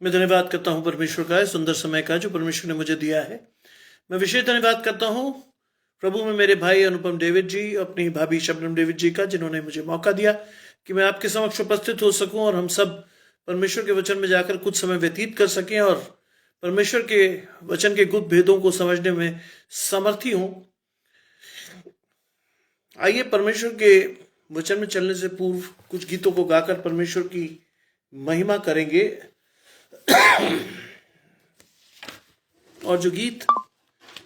मैं धन्यवाद करता हूँ परमेश्वर का इस सुंदर समय का जो परमेश्वर ने मुझे दिया है। मैं विशेष धन्यवाद करता हूँ प्रभु में मेरे भाई अनुपम डेविड जी, अपनी भाभी शबनम डेविड जी का, जिन्होंने मुझे मौका दिया कि मैं आपके समक्ष उपस्थित हो सकूं और हम सब परमेश्वर के वचन में जाकर कुछ समय व्यतीत कर सकें और परमेश्वर के वचन के गुप्त भेदों को समझने में समर्थी हूं। आइए परमेश्वर के वचन में चलने से पूर्व कुछ गीतों को गाकर परमेश्वर की महिमा करेंगे। और जो गीत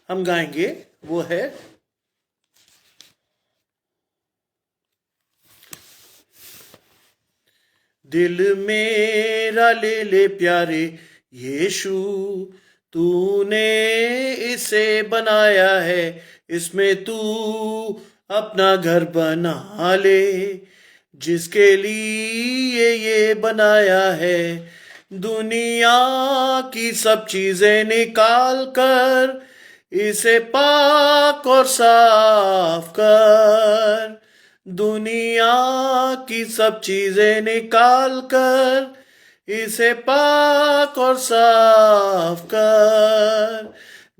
हम गाएंगे वो है दिल मेरा ले ले प्यारे यीशु, तूने इसे बनाया है, इसमें तू अपना घर बना ले। जिसके लिए ये बनाया है, दुनिया की सब चीजें निकाल कर इसे पाक और साफ कर। दुनिया की सब चीजें निकाल कर इसे पाक और साफ कर।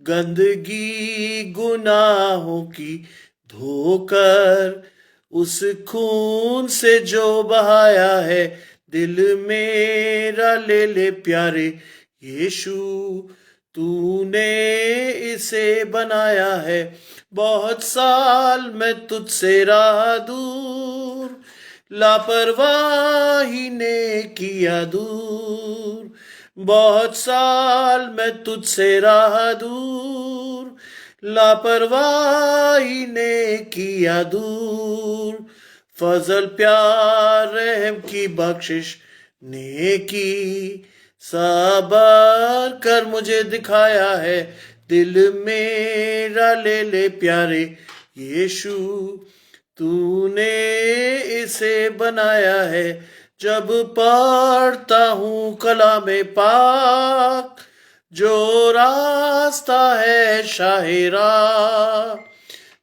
गंदगी गुनाहों की धोकर उस खून से जो बहाया है, दिल मेरा ले ले प्यारे यीशु, तूने इसे बनाया है। बहुत साल मैं तुझसे रहा दूर, लापरवाही ने किया दूर। बहुत साल मैं तुझसे रहा दूर, लापरवाही ने किया दूर। फजल प्यार रहम की बख्शिश नेकी सबर कर मुझे दिखाया है, दिल मेरा ले ले प्यारे यीशु, तूने इसे बनाया है। जब पढ़ता हूँ कलामे पाक, जो रास्ता है शाहिरा,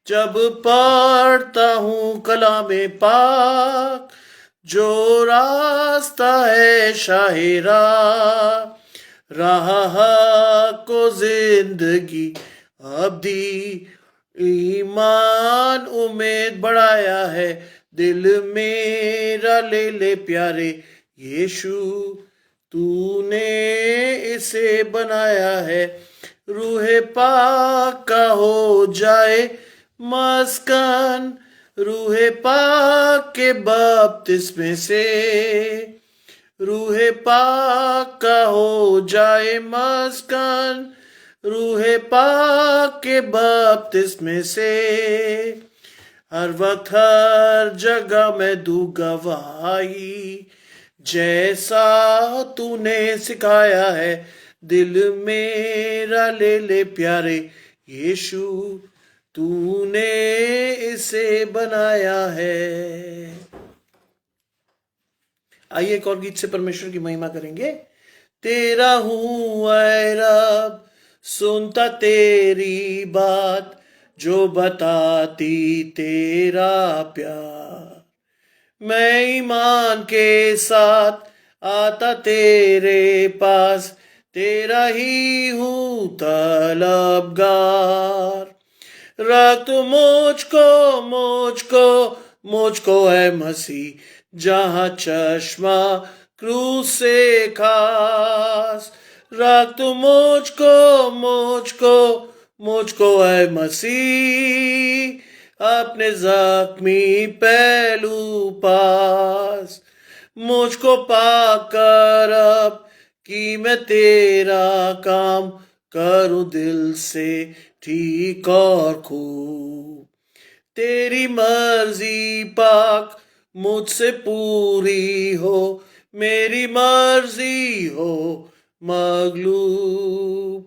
जब पढ़ता हूँ कलामे पाक, जो रास्ता है शाहिरा, राह को जिंदगी अब्दी ईमान उम्मीद बढ़ाया है, दिल मेरा ले ले प्यारे यीशु, तूने इसे बनाया है। रूहे पाक का हो जाए मस्कन, रूहे पाक के बपतिस्मे से, रूहे पाक का हो जाए मस्कन, रूहे पाक के बपतिस्मे से। हर वक्त हर जगह मैं दूं गवाही, जैसा तूने सिखाया है, दिल मेरा ले ले प्यारे यीशु, तूने इसे बनाया है। आइए एक और गीत से परमेश्वर की महिमा करेंगे। तेरा हूँ ऐ रब, सुनता तेरी बात, जो बताती तेरा प्यार। मैं ईमान के साथ आता तेरे पास, तेरा ही हूँ तलबगार। रख तू मुझको है मसीह, जहाँ चश्मा क्रूस से खास। रख तू मुझको है मसीह, अपने जख्मी पहलू पास। मुझको पाकर अब कि मैं तेरा काम करूं दिल से ठीक और खूब। तेरी मर्जी पाक मुझसे पूरी हो, मेरी मर्जी हो मगलूब।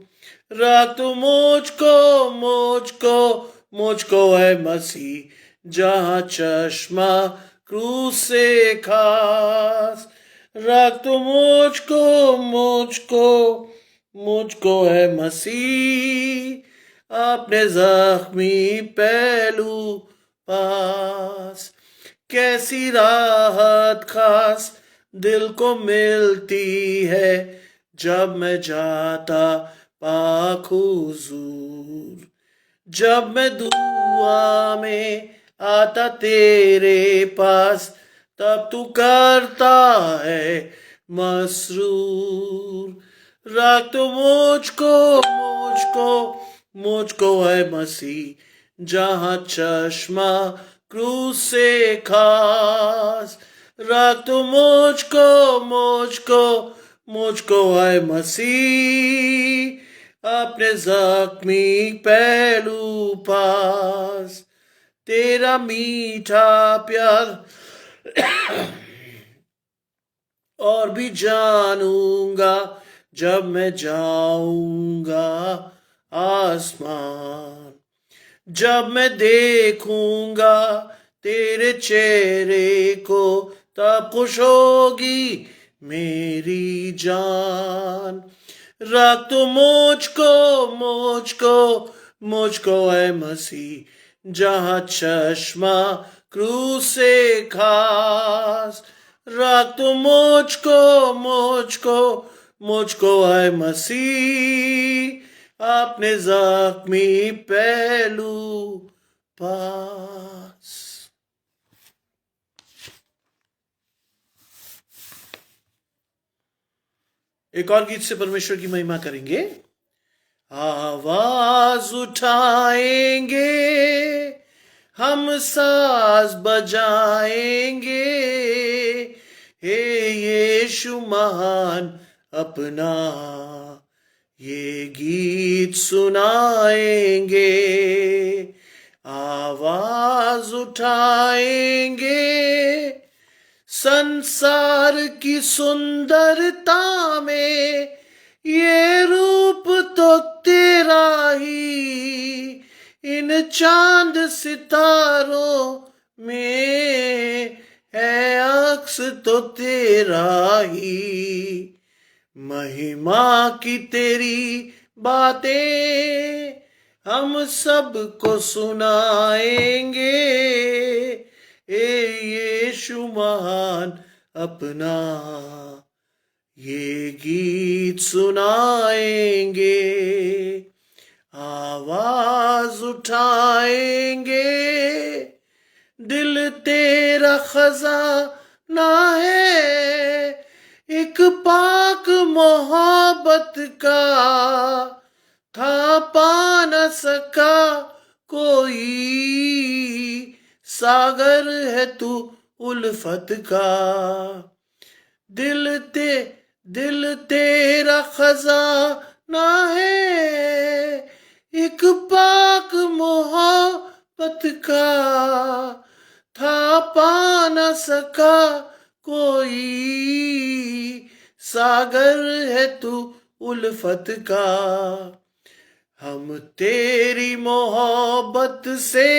रख तू मुझको है मसीह, जहाँ चश्मा क्रूस से खास। रख तू मुझको है मसीह, अपने जख्मी पहलू पास। कैसी राहत खास दिल को मिलती है, जब मैं जाता पाक हुजूर, जब मैं दुआ में आता तेरे पास, तब तू करता है मसरूर। रख तो मुझको है मसीह, जहां चश्मा क्रूस से खास। रख तो मुझको है मसीह, अपने जख्मी पहलू पास। तेरा मीठा प्यार और भी जानूंगा, जब मैं जाऊंगा आसमान। जब मैं देखूंगा तेरे चेहरे को, तब खुश होगी मेरी जान। रख तो मुझको है मसीह, जहां चश्मा क्रूस से खास। रख तो मुझको है मसीह, अपने जख्मी पहलू पास। एक और गीत से परमेश्वर की महिमा करेंगे। आवाज उठाएंगे, हम साज बजाएंगे, हे यीशु महान अपना ये गीत सुनाएंगे। आवाज उठाएंगे, संसार की सुंदरता में ये रूप तो तेरा ही, इन चांद सितारों में है अक्स तो तेरा ही। महिमा की तेरी बातें हम सबको सुनाएंगे, ए यीशु महान अपना ये गीत सुनाएंगे। आवाज उठाएंगे, दिल तेरा खजाना है, एक पाक मोहब्बत का, था पा न सका कोई, सागर है तू उल्फत का। दिल तेरा खजाना है, एक पाक मोहब्बत का, था पा न सका कोई, सागर है तू उल्फत का। हम तेरी मोहब्बत से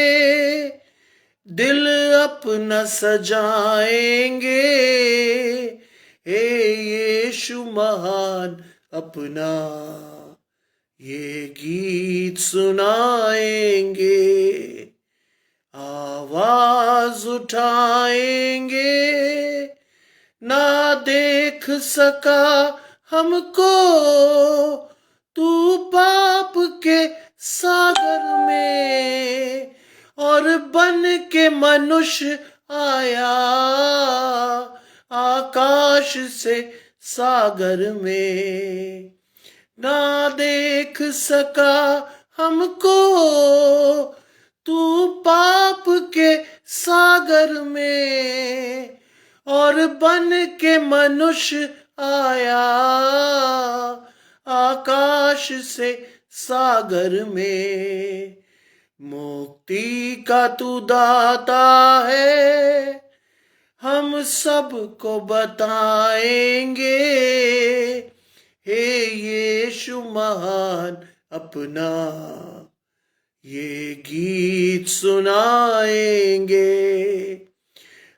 दिल अपना सजाएंगे, हे यीशु महान अपना ये गीत सुनाएंगे। आवाज उठाएंगे, ना देख सका हमको तू पाप के सागर में, और बन के मनुष्य आया आकाश से सागर में। ना देख सका हमको तू पाप के सागर में, और बन के मनुष्य आया आकाश से सागर में। मुक्ति का तू दाता है, हम सबको बताएंगे, हे यीशु महान अपना ये गीत सुनाएंगे।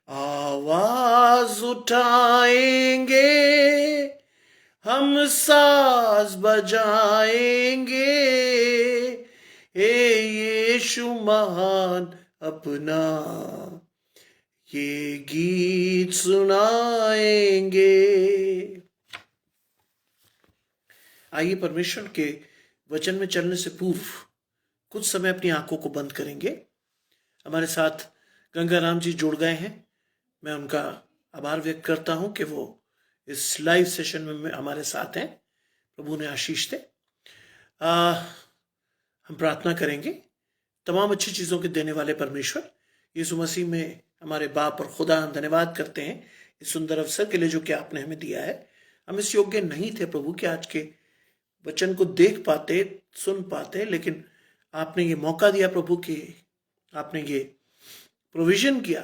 आवाज उठाएंगे, हम साज बजाएंगे, हे यीशु महान अपना ये गीत सुनाएंगे। आइए परमेश्वर के वचन में चलने से पूर्व कुछ समय अपनी आंखों को बंद करेंगे। हमारे साथ गंगाराम जी जुड़ गए हैं। मैं उनका आभार व्यक्त करता हूं कि वो इस लाइव सेशन में हमारे साथ हैं। प्रभु ने आशीष दे। हम प्रार्थना करेंगे। तमाम अच्छी चीज़ों के देने वाले परमेश्वर यीशु मसीह में हमारे बाप और खुदा, हम धन्यवाद करते हैं इस सुंदर अवसर के लिए जो कि आपने हमें दिया है। हम इस योग्य नहीं थे प्रभु कि आज के वचन को देख पाते, सुन पाते, लेकिन आपने ये मौका दिया प्रभु कि आपने ये प्रोविजन किया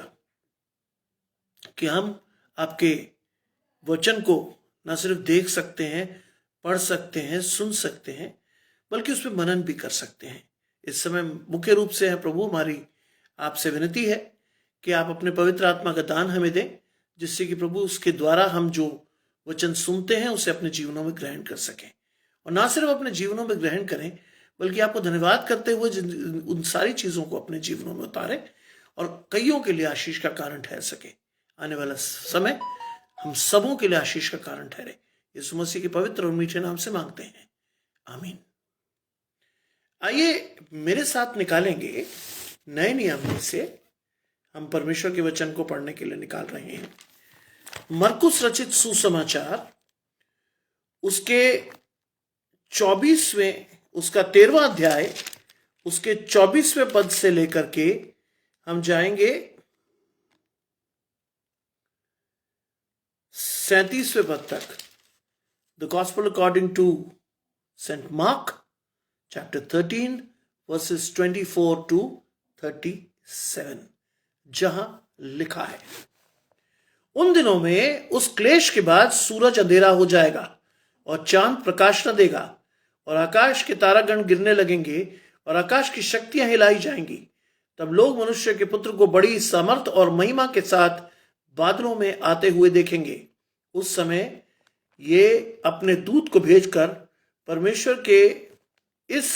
कि हम आपके वचन को न सिर्फ देख सकते हैं, पढ़ सकते हैं, सुन सकते हैं, बल्कि उस पर मनन भी कर सकते हैं। इस समय मुख्य रूप से है प्रभु, हमारी आपसे विनती है कि आप अपने पवित्र आत्मा का दान हमें दें, जिससे कि प्रभु उसके द्वारा हम जो वचन सुनते हैं उसे अपने जीवनों में ग्रहण कर सकें, और ना सिर्फ अपने जीवनों में ग्रहण करें बल्कि आपको धन्यवाद करते हुए उन सारी चीज़ों को अपने जीवनों में उतारें और कईयों के लिए आशीष का कारण ठहर सके। आने वाला समय हम सबों के लिए आशीष का कारण ठहरे। यीशु मसीह के पवित्र और मीठे नाम से मांगते हैं, आमीन। आइए मेरे साथ निकालेंगे नए नियम में से, हम परमेश्वर के वचन को पढ़ने के लिए निकाल रहे हैं मरकुस रचित सुसमाचार, उसके 24वें, उसका 13वां अध्याय, उसके 24वें पद से लेकर के हम जाएंगे 37वें पद तक। The gospel according to Saint Mark chapter 13 verses 24 to 37, जहां लिखा है, उन दिनों में उस क्लेश के बाद सूरज अंधेरा हो जाएगा और चांद प्रकाश न देगा और आकाश के तारागण गिरने लगेंगे और आकाश की शक्तियां हिलाई जाएंगी। तब लोग मनुष्य के पुत्र को बड़ी सामर्थ और महिमा के साथ बादलों में आते हुए देखेंगे। उस समय ये अपने दूत को भेजकर परमेश्वर के इस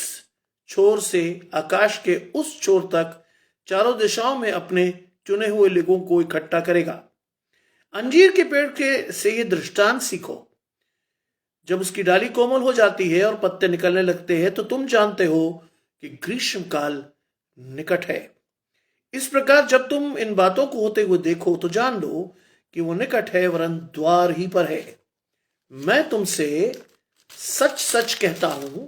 छोर से आकाश के उस छोर तक चारों दिशाओं में अपने चुने हुए लोगों को इकट्ठा करेगा। अंजीर के पेड़ के से ये दृष्टांत सीखो, जब उसकी डाली कोमल हो जाती है और पत्ते निकलने लगते हैं तो तुम जानते हो कि ग्रीष्म काल निकट है। इस प्रकार जब तुम इन बातों को होते हुए देखो तो जान लो कि वो निकट है, वरन द्वार ही पर है। मैं तुमसे सच सच कहता हूं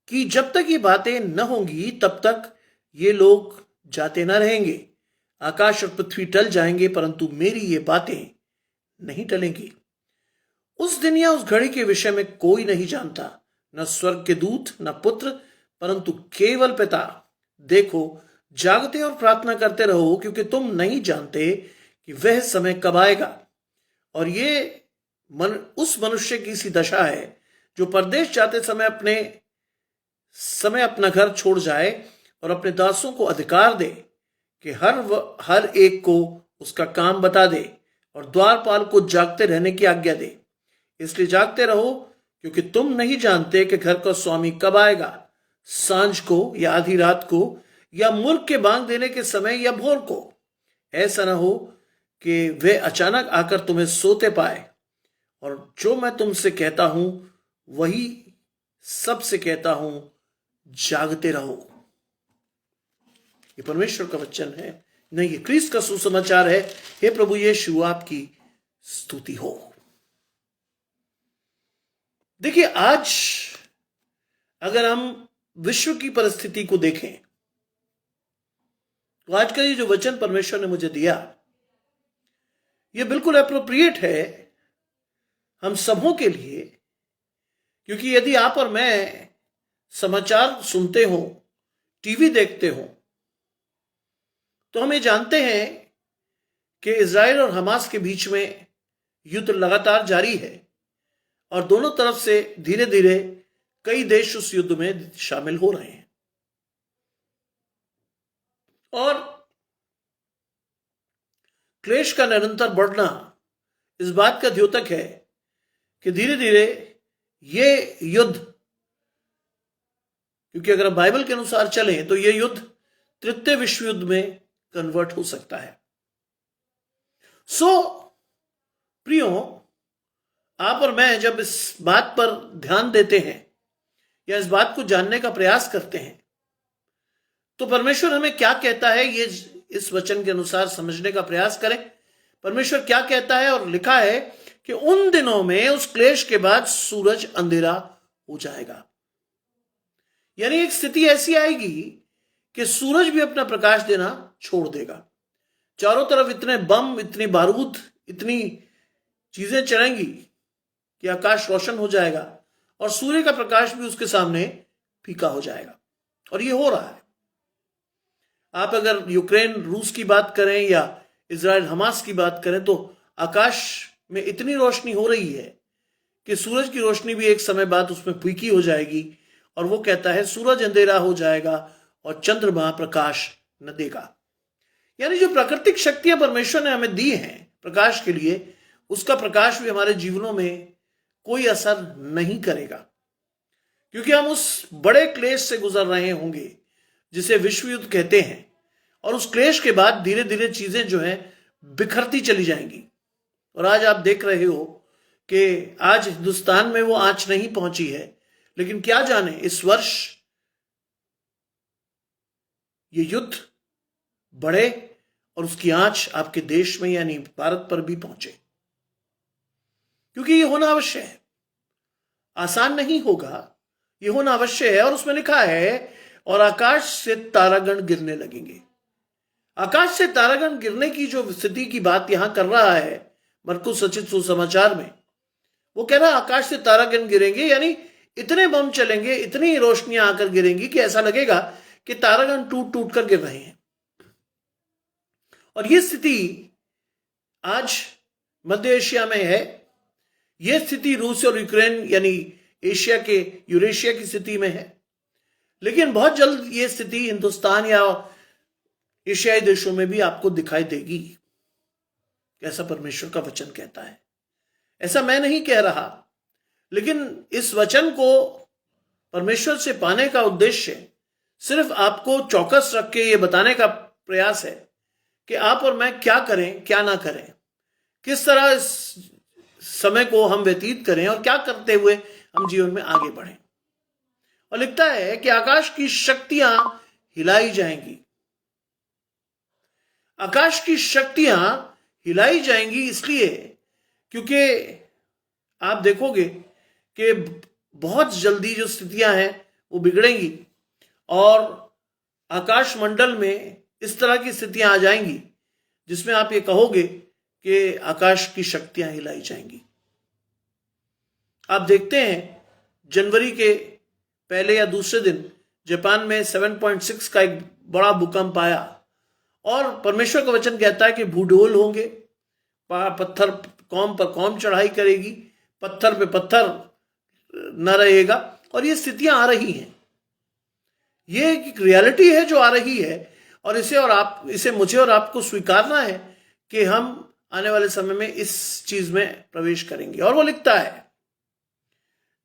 कि जब तक ये बातें न होंगी तब तक ये लोग जाते न रहेंगे। आकाश और पृथ्वी टल जाएंगे परंतु मेरी ये बातें नहीं टलेंगी। उस दिन या उस घड़ी के विषय में कोई नहीं जानता, न स्वर्ग के दूत, न पुत्र, परंतु केवल पिता। देखो, जागते और प्रार्थना करते रहो, क्योंकि तुम नहीं जानते कि वह समय कब आएगा। और ये उस मनुष्य की सी दशा है जो परदेश जाते समय अपना घर छोड़ जाए और अपने दासों को अधिकार दे कि हर एक को उसका काम बता दे और द्वारपाल को जागते रहने की आज्ञा दे। इसलिए जागते रहो, क्योंकि तुम नहीं जानते कि घर का स्वामी कब आएगा, सांझ को या आधी रात को या मुल्क के बांग देने के समय या भोर को। ऐसा न हो कि वे अचानक आकर तुम्हें सोते पाए। और जो मैं तुमसे कहता हूं वही सबसे कहता हूं, जागते रहो। ये परमेश्वर का वचन है, नहीं, ये क्रिस्त का सुसमाचार है। हे प्रभु यीशु, आपकी स्तुति हो। देखिए, आज अगर हम विश्व की परिस्थिति को देखें तो आज का ये जो वचन परमेश्वर ने मुझे दिया, ये बिल्कुल एप्रोप्रिएट है हम सबों के लिए। क्योंकि यदि आप और मैं समाचार सुनते हो, टीवी देखते हो, तो हम ये जानते हैं कि इजराइल और हमास के बीच में युद्ध लगातार जारी है और दोनों तरफ से धीरे धीरे कई देश उस युद्ध में शामिल हो रहे हैं। और क्लेश का निरंतर बढ़ना इस बात का द्योतक है कि धीरे धीरे ये युद्ध, क्योंकि अगर हम बाइबल के अनुसार चलें तो ये युद्ध तृतीय विश्व युद्ध में कन्वर्ट हो सकता है। प्रियो, आप और मैं जब इस बात पर ध्यान देते हैं या इस बात को जानने का प्रयास करते हैं, तो परमेश्वर हमें क्या कहता है ये इस वचन के अनुसार समझने का प्रयास करें। परमेश्वर क्या कहता है, और लिखा है कि उन दिनों में उस क्लेश के बाद सूरज अंधेरा हो जाएगा। यानी एक स्थिति ऐसी आएगी कि सूरज भी अपना प्रकाश देना छोड़ देगा। चारों तरफ इतने बम, इतनी बारूद, इतनी चीजें चलेंगी कि आकाश रोशन हो जाएगा और सूर्य का प्रकाश भी उसके सामने फीका हो जाएगा। और ये हो रहा है। आप अगर यूक्रेन रूस की बात करें या इजराइल हमास की बात करें, तो आकाश में इतनी रोशनी हो रही है कि सूरज की रोशनी भी एक समय बाद उसमें फीकी हो जाएगी। और वो कहता है सूरज अंधेरा हो जाएगा और चंद्रमा प्रकाश न देगा। यानी जो प्राकृतिक शक्तियां परमेश्वर ने हमें दी हैं प्रकाश के लिए, उसका प्रकाश भी हमारे जीवनों में कोई असर नहीं करेगा, क्योंकि हम उस बड़े क्लेश से गुजर रहे होंगे जिसे विश्व युद्ध कहते हैं। और उस क्लेश के बाद धीरे धीरे चीजें जो है बिखरती चली जाएंगी। और आज आप देख रहे हो कि आज हिंदुस्तान में वो आंच नहीं पहुंची है, लेकिन क्या जाने इस वर्ष ये युद्ध बढ़े और उसकी आंच आपके देश में यानी भारत पर भी पहुंचे, क्योंकि ये होना अवश्य है। आसान नहीं होगा, ये होना अवश्य है। और उसमें लिखा है और आकाश से तारागण गिरने लगेंगे। आकाश से तारागण गिरने की जो स्थिति की बात यहां कर रहा है मरकुस रचित सुसमाचार में, वो कह रहा है आकाश से तारागण गिरेंगे, यानी इतने बम चलेंगे, इतनी रोशनियां आकर गिरेंगी कि ऐसा लगेगा कि तारागण टूट टूट कर गिर रहे हैं। और ये स्थिति आज मध्य एशिया में है। यह स्थिति रूस और यूक्रेन यानी एशिया के यूरेशिया की स्थिति में है। लेकिन बहुत जल्द यह स्थिति हिंदुस्तान या एशियाई देशों में भी आपको दिखाई देगी, ऐसा परमेश्वर का वचन कहता है। ऐसा मैं नहीं कह रहा, लेकिन इस वचन को परमेश्वर से पाने का उद्देश्य सिर्फ आपको चौकस रख के ये बताने का प्रयास है कि आप और मैं क्या करें, क्या ना करें, किस तरह इस समय को हम व्यतीत करें और क्या करते हुए हम जीवन में आगे बढ़ें। और लिखता है कि आकाश की शक्तियां हिलाई जाएंगी। आकाश की शक्तियां हिलाई जाएंगी इसलिए क्योंकि आप देखोगे कि बहुत जल्दी जो स्थितियां हैं वो बिगड़ेंगी और आकाश मंडल में इस तरह की स्थितियां आ जाएंगी जिसमें आप ये कहोगे कि आकाश की शक्तियां हिलाई जाएंगी। आप देखते हैं जनवरी के पहले या दूसरे दिन जापान में 7.6 का एक बड़ा भूकंप आया और परमेश्वर का वचन कहता है कि भूडोल होंगे, पत्थर कौम पर कौम चढ़ाई करेगी, पत्थर पे पत्थर न रहेगा। और ये स्थितियां आ रही हैं, ये एक रियलिटी है जो आ रही है और इसे मुझे और आपको स्वीकारना है कि हम आने वाले समय में इस चीज में प्रवेश करेंगे। और वो लिखता है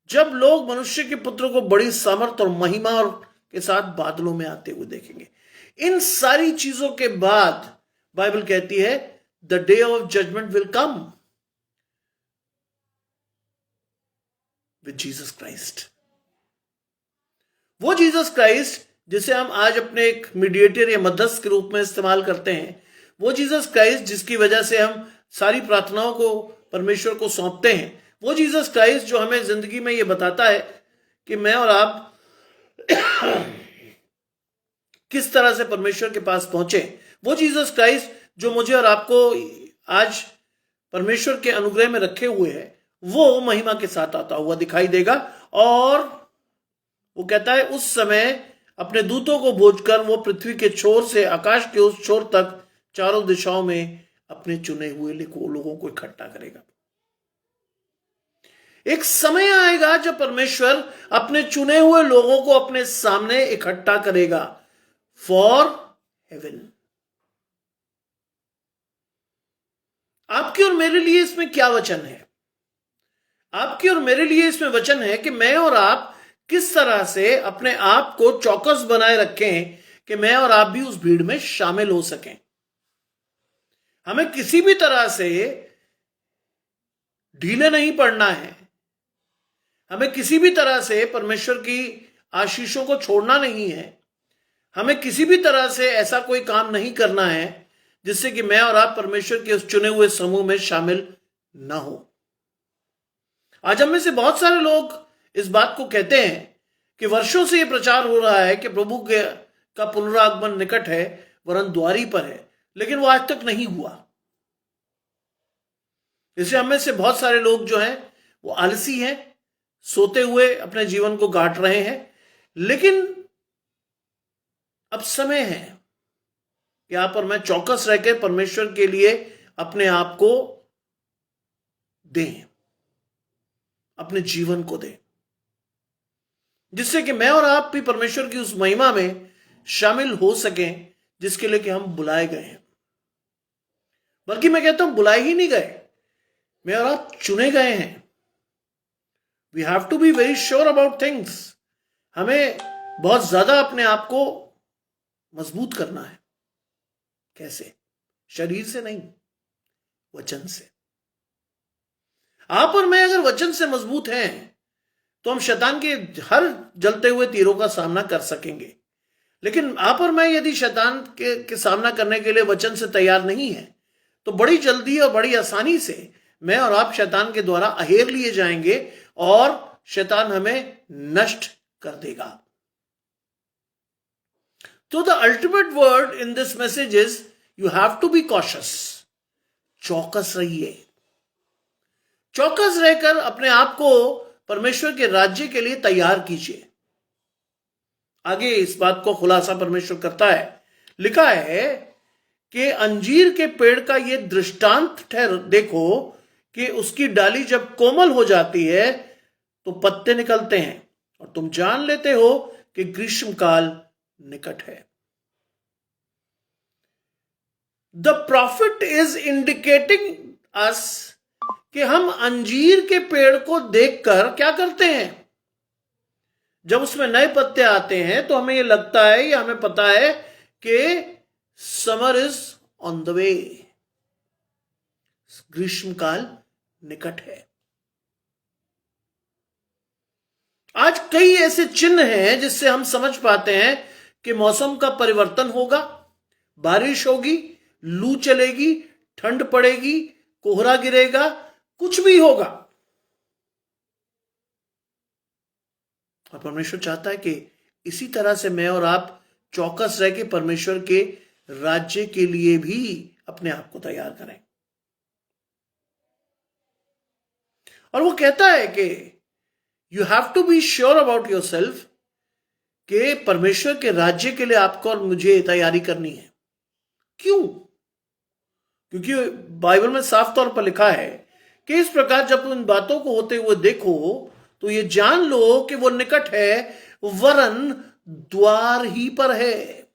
जब लोग मनुष्य के पुत्र को बड़ी सामर्थ और महिमा और के साथ बादलों में आते हुए देखेंगे। इन सारी चीजों के बाद बाइबल कहती है the day of judgment will come with Jesus Christ. वो जीसस क्राइस्ट जिसे हम आज अपने एक मीडिएटर या मध्यस्थ के रूप में इस्तेमाल करते हैं, वो जीसस क्राइस्ट जिसकी वजह से हम सारी प्रार्थनाओं को परमेश्वर को सौंपते हैं, वो जीसस क्राइस्ट जो हमें जिंदगी में ये बताता है कि मैं और आप किस तरह से परमेश्वर के पास पहुंचे, वो जीसस क्राइस्ट जो मुझे और आपको आज परमेश्वर के अनुग्रह में रखे हुए है, वो महिमा के साथ आता हुआ दिखाई देगा। और वो कहता है उस समय अपने दूतों को भेजकर वो पृथ्वी के छोर से आकाश के उस छोर तक चारों दिशाओं में अपने चुने हुए लोगों को इकट्ठा करेगा। एक समय आएगा जब परमेश्वर अपने चुने हुए लोगों को अपने सामने इकट्ठा करेगा फॉर हेवन। आपके और मेरे लिए इसमें क्या वचन है? आपके और मेरे लिए इसमें वचन है कि मैं और आप किस तरह से अपने आप को चौकस बनाए रखें कि मैं और आप भी उस भीड़ में शामिल हो सकें। हमें किसी भी तरह से ढीले नहीं पड़ना है, हमें किसी भी तरह से परमेश्वर की आशीषों को छोड़ना नहीं है, हमें किसी भी तरह से ऐसा कोई काम नहीं करना है जिससे कि मैं और आप परमेश्वर के उस चुने हुए समूह में शामिल ना हो। आज हम में से बहुत सारे लोग इस बात को कहते हैं कि वर्षों से यह प्रचार हो रहा है कि प्रभु का पुनरागमन निकट है, वरन द्वारी पर है, लेकिन वो आज तक नहीं हुआ। इसलिए हम में से बहुत सारे लोग जो हैं वो आलसी हैं, सोते हुए अपने जीवन को काट रहे हैं। लेकिन अब समय है कि आप और मैं चौकस रहकर परमेश्वर के लिए अपने आप को दें, अपने जीवन को दें, जिससे कि मैं और आप भी परमेश्वर की उस महिमा में शामिल हो सकें जिसके लिए कि हम बुलाए गए हैं। बल्कि मैं कहता हूं बुलाए ही नहीं गए, मैं और आप चुने गए हैं। We have to be very sure about things. हमें बहुत ज्यादा अपने आप को मजबूत करना है। कैसे? शरीर से नहीं, वचन से। आप और मैं अगर वचन से मजबूत हैं तो हम शैतान के हर जलते हुए तीरों का सामना कर सकेंगे। लेकिन आप और मैं यदि शैतान के सामना करने के लिए वचन से तैयार नहीं है तो बड़ी जल्दी और बड़ी आसानी से मैं और आप शैतान के द्वारा अहेर लिए जाएंगे और शैतान हमें नष्ट कर देगा। तो the ultimate word in this message is you have to be cautious. चौकस रहिए, चौकस रहकर अपने आप को परमेश्वर के राज्य के लिए तैयार कीजिए। आगे इस बात को खुलासा परमेश्वर करता है। लिखा है कि अंजीर के पेड़ का यह दृष्टांत देखो कि उसकी डाली जब कोमल हो जाती है तो पत्ते निकलते हैं और तुम जान लेते हो कि ग्रीष्म काल निकट है। द प्रॉफिट इज इंडिकेटिंग अस कि हम अंजीर के पेड़ को देखकर क्या करते हैं। जब उसमें नए पत्ते आते हैं तो हमें यह लगता है या हमें पता है कि summer is on the way, ग्रीष्म काल निकट है। आज कई ऐसे चिन्ह हैं जिससे हम समझ पाते हैं कि मौसम का परिवर्तन होगा, बारिश होगी, लू चलेगी, ठंड पड़ेगी, कोहरा गिरेगा, कुछ भी होगा। और परमेश्वर चाहता है कि इसी तरह से मैं और आप चौकस रह के परमेश्वर के राज्य के लिए भी अपने आप को तैयार करें। और वो कहता है कि you have to be sure about yourself कि परमेश्वर के राज्य के लिए आपको और मुझे तैयारी करनी है। क्यों? क्योंकि बाइबल में साफ तौर पर लिखा है कि इस प्रकार जब तुम इन बातों को होते हुए देखो तो ये जान लो कि वो निकट है, वरन द्वार ही पर है।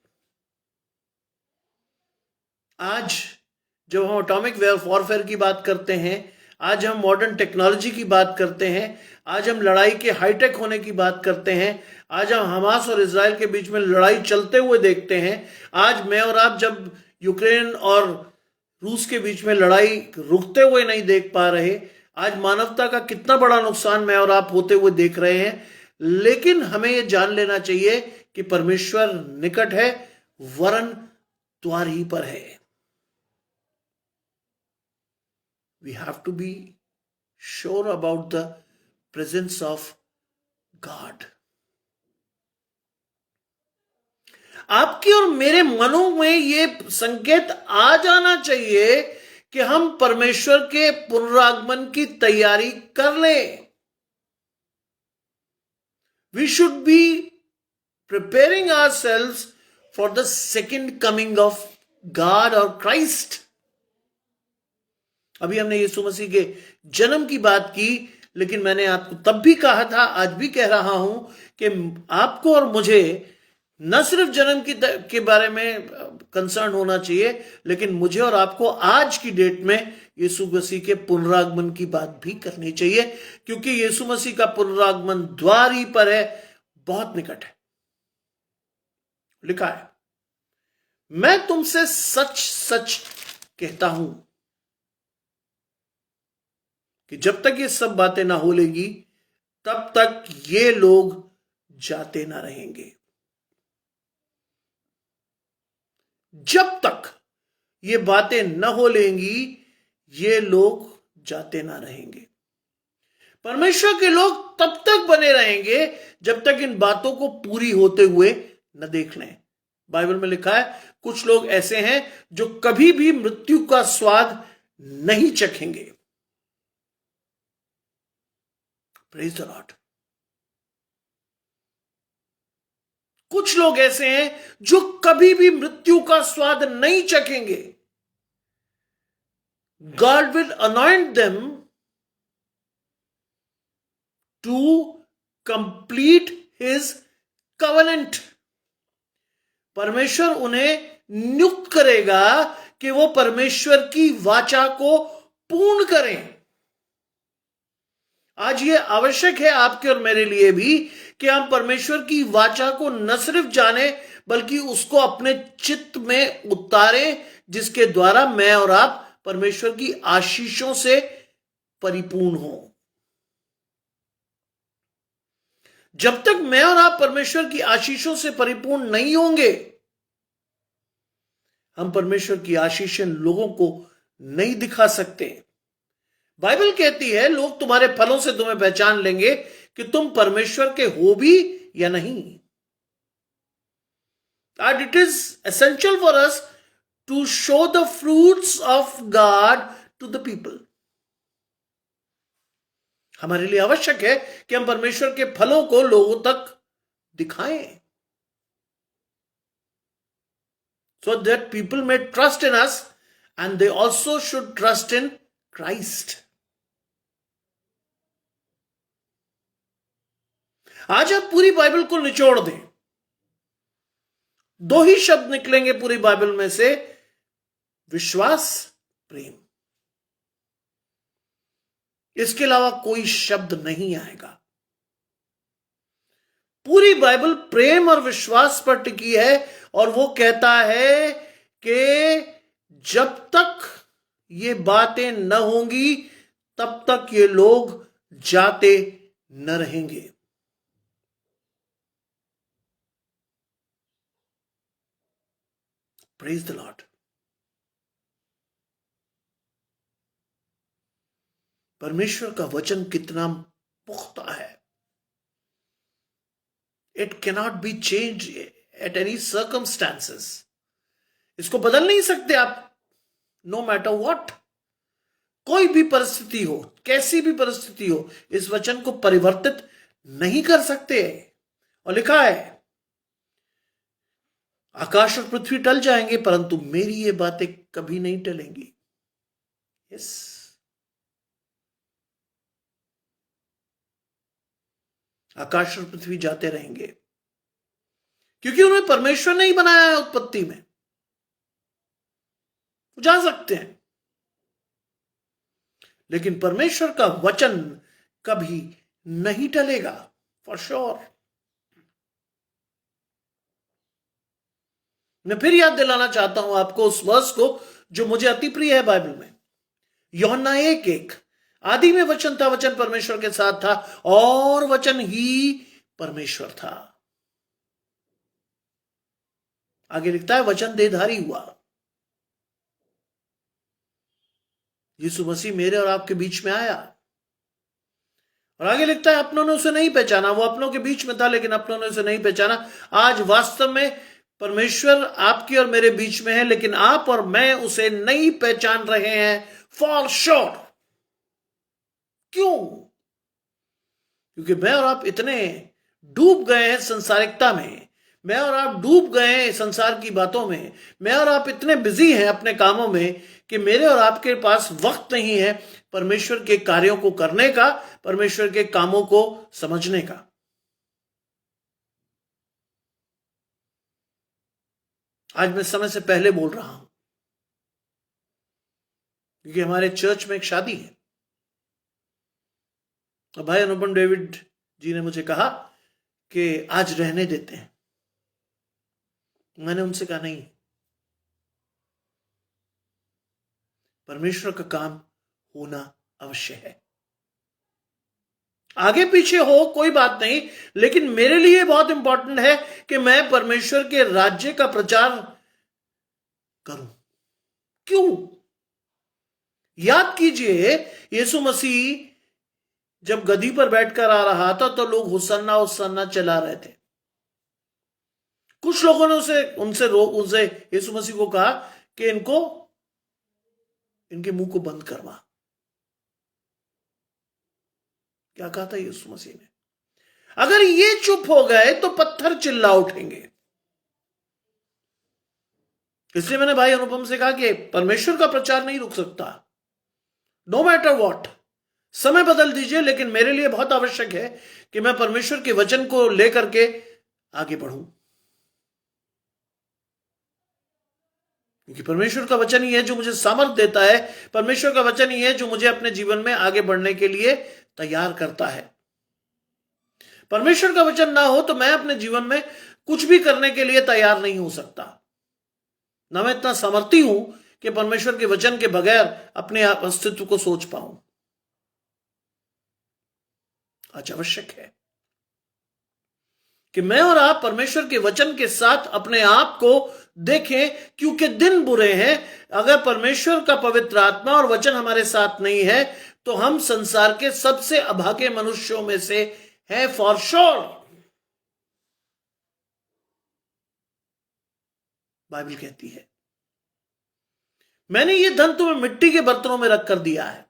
आज जब हम एटॉमिक वॉरफेयर की बात करते हैं, आज हम मॉडर्न टेक्नोलॉजी की बात करते हैं, आज हम लड़ाई के हाईटेक होने की बात करते हैं, आज हम हमास और इजराइल के बीच में लड़ाई चलते हुए देखते हैं, आज मैं और आप जब यूक्रेन और रूस के बीच में लड़ाई रुकते हुए नहीं देख पा रहे, आज मानवता का कितना बड़ा नुकसान मैं और आप होते हुए देख रहे हैं। लेकिन हमें यह जान लेना चाहिए कि परमेश्वर निकट है, वरन द्वार ही पर है। We have to be sure about the presence of God. आपके और मेरे मनों में यह संकेत आ जाना चाहिए कि हम परमेश्वर के पुनरागमन की तैयारी कर लें। We should be preparing ourselves for the second coming of God or Christ. अभी हमने यीशु मसीह के जन्म की बात की, लेकिन मैंने आपको तब भी कहा था, आज भी कह रहा हूं कि आपको और मुझे न सिर्फ जन्म के बारे में कंसर्न होना चाहिए, लेकिन मुझे और आपको आज की डेट में यीशु मसीह के पुनरागमन की बात भी करनी चाहिए, क्योंकि यीशु मसीह का पुनरागमन द्वार ही पर है, बहुत निकट है। लिखा है, मैं तुमसे सच सच कहता हूं कि जब तक ये सब बातें ना हो लेगी तब तक ये लोग जाते ना रहेंगे। जब तक ये बातें न हो लेंगी ये लोग जाते ना रहेंगे। परमेश्वर के लोग तब तक बने रहेंगे जब तक इन बातों को पूरी होते हुए न देख लें। बाइबल में लिखा है कुछ लोग ऐसे हैं जो कभी भी मृत्यु का स्वाद नहीं चखेंगे। Praise the Lord. कुछ लोग ऐसे हैं जो कभी भी मृत्यु का स्वाद नहीं चखेंगे। God will anoint them to complete his covenant. परमेश्वर उन्हें नियुक्त करेगा कि वो परमेश्वर की वाचा को पूर्ण करें। आज ये आवश्यक है आपके और मेरे लिए भी कि हम परमेश्वर की वाचा को न सिर्फ जाने बल्कि उसको अपने चित्त में उतारें, जिसके द्वारा मैं और आप परमेश्वर की आशीषों से परिपूर्ण हो। जब तक मैं और आप परमेश्वर की आशीषों से परिपूर्ण नहीं होंगे, हम परमेश्वर की आशीषें लोगों को नहीं दिखा सकते। बाइबल कहती है लोग तुम्हारे फलों से तुम्हें पहचान लेंगे कि तुम परमेश्वर के हो भी या नहीं। And it is essential for us to show the fruits of God to the people. हमारे लिए आवश्यक है कि हम परमेश्वर के फलों को लोगों तक दिखाएं, so that people may trust in us and they also should trust in Christ. आज आप पूरी बाइबल को निचोड़ दें, दो ही शब्द निकलेंगे पूरी बाइबल में से, विश्वास, प्रेम। इसके अलावा कोई शब्द नहीं आएगा। पूरी बाइबल प्रेम और विश्वास पर टिकी है और वो कहता है कि जब तक ये बातें न होंगी तब तक ये लोग जाते न रहेंगे। Praise the Lord. परमेश्वर का वचन कितना पुख्ता है। It cannot be change at any circumstances. इसको बदल नहीं सकते आप, नो मैटर व्हाट। कोई भी परिस्थिति हो, कैसी भी परिस्थिति हो, इस वचन को परिवर्तित नहीं कर सकते। और लिखा है आकाश और पृथ्वी टल जाएंगे परंतु मेरी ये बातें कभी नहीं टलेंगी। यस, आकाश और पृथ्वी जाते रहेंगे क्योंकि उन्हें परमेश्वर ने ही बनाया है। उत्पत्ति में जा सकते हैं लेकिन परमेश्वर का वचन कभी नहीं टलेगा, फॉर श्योर। मैं फिर याद दिलाना चाहता हूं आपको उस वर्स को जो मुझे अति प्रिय है बाइबल में, यूहन्ना 1:1। आदि में वचन था, वचन परमेश्वर के साथ था और वचन ही परमेश्वर था। आगे लिखता है वचन देहधारी हुआ। यीशु मसीह मेरे और आपके बीच में आया। और आगे लिखता है अपनों ने उसे नहीं पहचाना। वो अपनों के बीच में था लेकिन अपनों ने उसे नहीं पहचाना। आज वास्तव में परमेश्वर आपके और मेरे बीच में है लेकिन आप और मैं उसे नहीं पहचान रहे हैं, फॉर श्योर। क्यों? क्योंकि मैं और आप इतने डूब गए हैं संसारिकता में, मैं और आप डूब गए हैं संसार की बातों में, मैं और आप इतने बिजी हैं अपने कामों में कि मेरे और आपके पास वक्त नहीं है परमेश्वर के कार्यों को करने का, परमेश्वर के कामों को समझने का। आज मैं समय से पहले बोल रहा हूं क्योंकि हमारे चर्च में एक शादी है। और भाई अनुपम डेविड जी ने मुझे कहा कि आज रहने देते हैं। मैंने उनसे कहा नहीं, परमेश्वर का काम होना अवश्य है। आगे पीछे हो कोई बात नहीं, लेकिन मेरे लिए बहुत इंपॉर्टेंट है कि मैं परमेश्वर के राज्य का प्रचार करूं। क्यों? याद कीजिए, यीशु मसीह जब गद्दी पर बैठकर आ रहा था तो लोग हुसन्ना हुसन्ना चला रहे थे। कुछ लोगों ने उनसे यीशु मसीह को कहा कि इनके मुंह को बंद करवा। क्या कहा था यीशु मसीह ने? अगर ये चुप हो गए तो पत्थर चिल्ला उठेंगे। इसलिए मैंने भाई अनुपम से कहा कि परमेश्वर का प्रचार नहीं रुक सकता, नो मैटर व्हाट। समय बदल दीजिए, लेकिन मेरे लिए बहुत आवश्यक है कि मैं परमेश्वर के वचन को लेकर के आगे बढ़ूं, क्योंकि परमेश्वर का वचन ही है जो मुझे सामर्थ देता है। परमेश्वर का वचन ही है जो मुझे अपने जीवन में आगे बढ़ने के लिए तैयार करता है। परमेश्वर का वचन ना हो तो मैं अपने जीवन में कुछ भी करने के लिए तैयार नहीं हो सकता। ना मैं इतना सामर्थी हूं कि परमेश्वर के वचन के बगैर अपने अस्तित्व को सोच पाऊं। आज आवश्यक है कि मैं और आप परमेश्वर के वचन के साथ अपने आप को देखें, क्योंकि दिन बुरे हैं। अगर परमेश्वर का पवित्र आत्मा और वचन हमारे साथ नहीं है तो हम संसार के सबसे अभागे मनुष्यों में से हैं, फॉर श्योर। बाइबल कहती है, मैंने ये धन तुम्हें मिट्टी के बर्तनों में रख कर दिया है।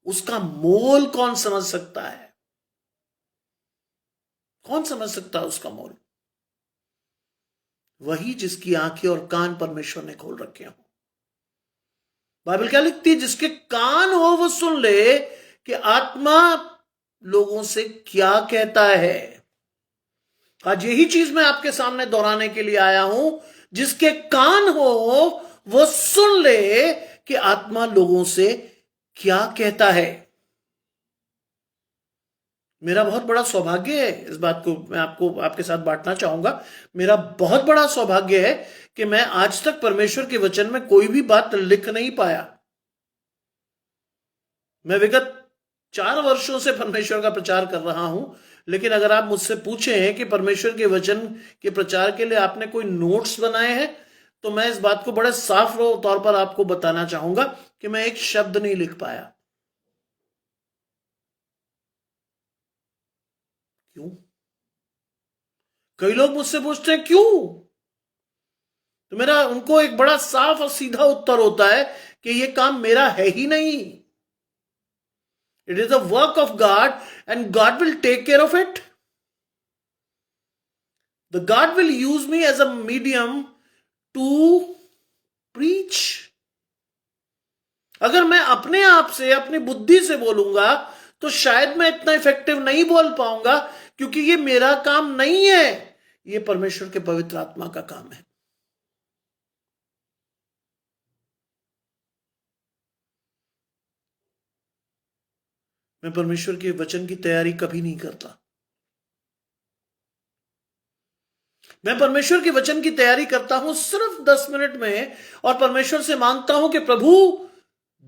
उसका मोल कौन समझ सकता है? कौन समझ सकता है उसका मोल? वही जिसकी आंखें और कान परमेश्वर ने खोल रखे हो। बाइबल क्या लिखती है? जिसके कान हो वो सुन ले कि आत्मा लोगों से क्या कहता है। आज यही चीज मैं आपके सामने दोहराने के लिए आया हूं। जिसके कान हो वो सुन ले कि आत्मा लोगों से क्या कहता है। मेरा बहुत बड़ा सौभाग्य है, इस बात को मैं आपके साथ बांटना चाहूंगा। मेरा बहुत बड़ा सौभाग्य है कि मैं आज तक परमेश्वर के वचन में कोई भी बात लिख नहीं पाया। मैं विगत 4 वर्षों से परमेश्वर का प्रचार कर रहा हूं, लेकिन अगर आप मुझसे पूछें कि परमेश्वर के वचन के प्रचार के लिए आपने कोई नोट्स बनाए हैं, तो मैं इस बात को बड़े साफ तौर पर आपको बताना चाहूंगा कि मैं एक शब्द नहीं लिख पाया। क्यों? कई लोग मुझसे पूछते हैं क्यों, तो मेरा उनको एक बड़ा साफ और सीधा उत्तर होता है कि यह काम मेरा है ही नहीं। It is the work of God and God will take care of it. The God will use me as a medium to preach. अगर मैं अपने आप से, अपनी बुद्धि से बोलूंगा तो शायद मैं इतना इफेक्टिव नहीं बोल पाऊंगा, क्योंकि ये मेरा काम नहीं है, ये परमेश्वर के पवित्र आत्मा का काम है। मैं परमेश्वर के वचन की तैयारी कभी नहीं करता। मैं परमेश्वर के वचन की तैयारी करता हूं सिर्फ 10 मिनट में, और परमेश्वर से मांगता हूं कि प्रभु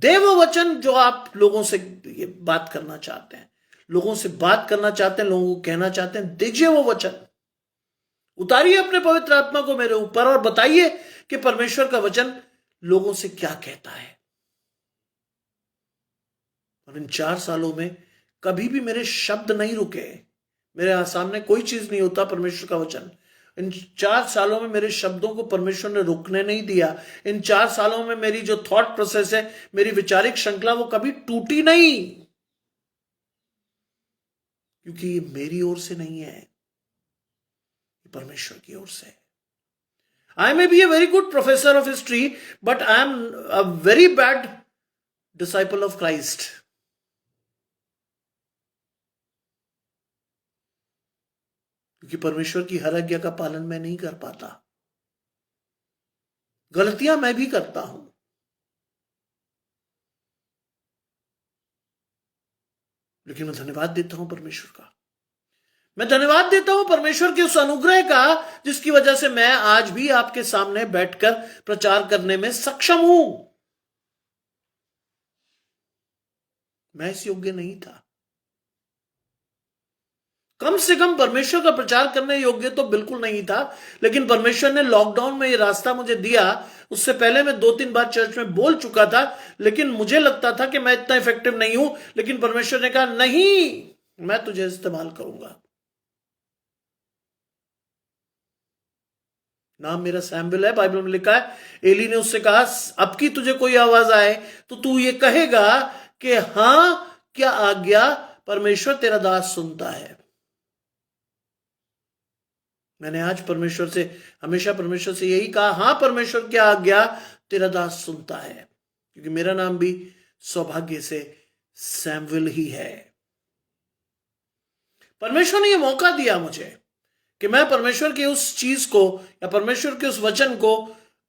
दे वो वचन जो आप लोगों से ये बात करना चाहते हैं, लोगों से बात करना चाहते हैं, लोगों को कहना चाहते हैं। दीजिए वो वचन, उतारिए अपने पवित्र आत्मा को मेरे ऊपर और बताइए कि परमेश्वर का वचन लोगों से क्या कहता है। और इन 4 सालों में कभी भी मेरे शब्द नहीं रुके। मेरे सामने कोई चीज नहीं होता परमेश्वर का वचन। इन 4 सालों में मेरे शब्दों को परमेश्वर ने रुकने नहीं दिया। इन 4 सालों में मेरी जो थॉट प्रोसेस है, मेरी वैचारिक श्रृंखला, वो कभी टूटी नहीं, क्योंकि ये मेरी ओर से नहीं है, ये परमेश्वर की ओर से है। I may be a very good professor of history, but I am a very bad disciple of Christ. क्योंकि परमेश्वर की हर आज्ञा का पालन मैं नहीं कर पाता। गलतियां मैं भी करता हूं, लेकिन मैं धन्यवाद देता हूं परमेश्वर का। मैं धन्यवाद देता हूं परमेश्वर के उस अनुग्रह का, जिसकी वजह से मैं आज भी आपके सामने बैठकर प्रचार करने में सक्षम हूं। मैं इस योग्य नहीं था, कम से कम परमेश्वर का प्रचार करने योग्य तो बिल्कुल नहीं था, लेकिन परमेश्वर ने लॉकडाउन में ये रास्ता मुझे दिया। उससे पहले मैं 2-3 बार चर्च में बोल चुका था, लेकिन मुझे लगता था कि मैं इतना इफेक्टिव नहीं हूं, लेकिन परमेश्वर ने कहा नहीं, मैं तुझे इस्तेमाल करूंगा। नाम मेरा सैमुएल है, बाइबल में लिखा है। एली ने उससे कहा, अब की तुझे कोई आवाज आए तो तू ये कहेगा कि हां, क्या आज्ञा, परमेश्वर तेरा दास सुनता है। मैंने आज परमेश्वर से, हमेशा परमेश्वर से यही कहा, हां परमेश्वर, क्या आज्ञा, तेरा दास सुनता है, क्योंकि मेरा नाम भी सौभाग्य से सैमुएल ही है। परमेश्वर ने यह मौका दिया मुझे कि मैं परमेश्वर की उस चीज को या परमेश्वर के उस वचन को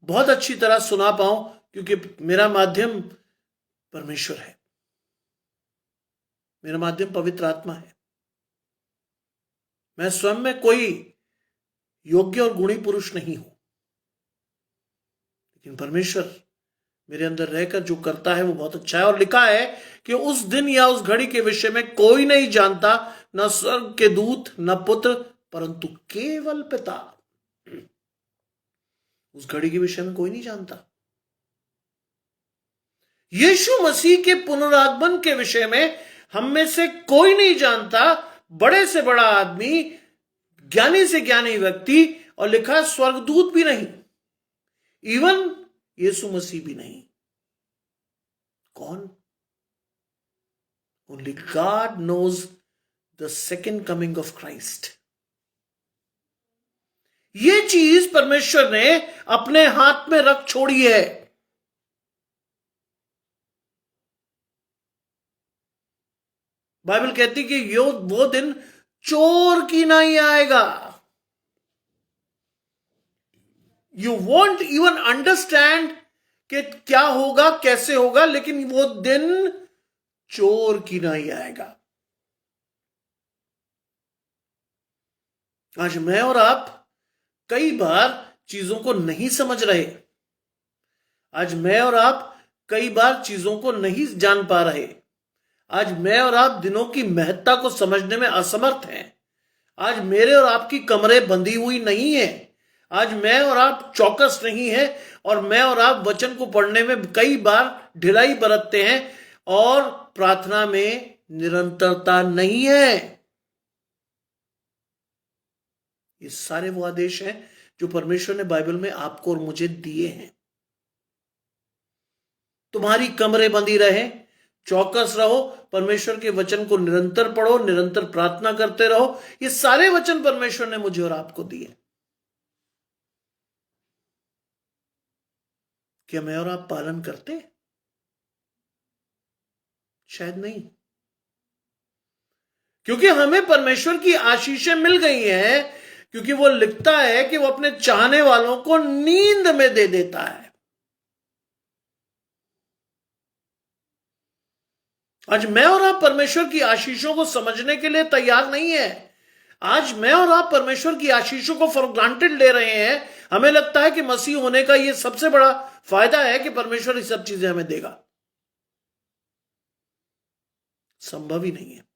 बहुत अच्छी तरह सुना पाऊं, क्योंकि मेरा माध्यम परमेश्वर है, मेरा माध्यम पवित्र आत्मा है। मैं स्वयं में कोई योग्य और गुणी पुरुष नहीं हूं, लेकिन परमेश्वर मेरे अंदर रहकर जो करता है वो बहुत अच्छा है। और लिखा है कि उस दिन या उस घड़ी के विषय में कोई नहीं जानता, न स्वर्ग के दूत, न पुत्र, परंतु केवल पिता। उस घड़ी के विषय में कोई नहीं जानता। यीशु मसीह के पुनरागमन के विषय में हम में से कोई नहीं जानता, बड़े से बड़ा आदमी, ज्ञानी से ज्ञानी व्यक्ति, और लिखा स्वर्गदूत भी नहीं, इवन यीशु मसीह भी नहीं। कौन? Only God knows the second coming of Christ. ये चीज परमेश्वर ने अपने हाथ में रख छोड़ी है। बाइबल कहती कि वो दिन चोर की नहीं आएगा। यू वॉन्ट इवन अंडरस्टैंड कि क्या होगा, कैसे होगा, लेकिन वो दिन चोर की नहीं आएगा। आज मैं और आप कई बार चीजों को नहीं समझ रहे। आज मैं और आप कई बार चीजों को नहीं जान पा रहे। आज मैं और आप दिनों की महत्ता को समझने में असमर्थ हैं। आज मेरे और आपकी कमरे बंधी हुई नहीं है। आज मैं और आप चौकस नहीं है, और मैं और आप वचन को पढ़ने में कई बार ढिलाई बरतते हैं, और प्रार्थना में निरंतरता नहीं है। ये सारे वो आदेश हैं जो परमेश्वर ने बाइबल में आपको और मुझे दिए हैं। तुम्हारी कमरे बंदी रहे, चौकस रहो, परमेश्वर के वचन को निरंतर पढ़ो, निरंतर प्रार्थना करते रहो। ये सारे वचन परमेश्वर ने मुझे और आपको दिए। क्या मैं और आप पालन करते? शायद नहीं, क्योंकि हमें परमेश्वर की आशीषें मिल गई हैं, क्योंकि वो लिखता है कि वो अपने चाहने वालों को नींद में दे देता है। आज मैं और आप परमेश्वर की आशीषों को समझने के लिए तैयार नहीं है। आज मैं और आप परमेश्वर की आशीषों को फॉर ग्रांटेड ले रहे हैं। हमें लगता है कि मसीह होने का यह सबसे बड़ा फायदा है कि परमेश्वर ये सब चीजें हमें देगा। संभव ही नहीं है।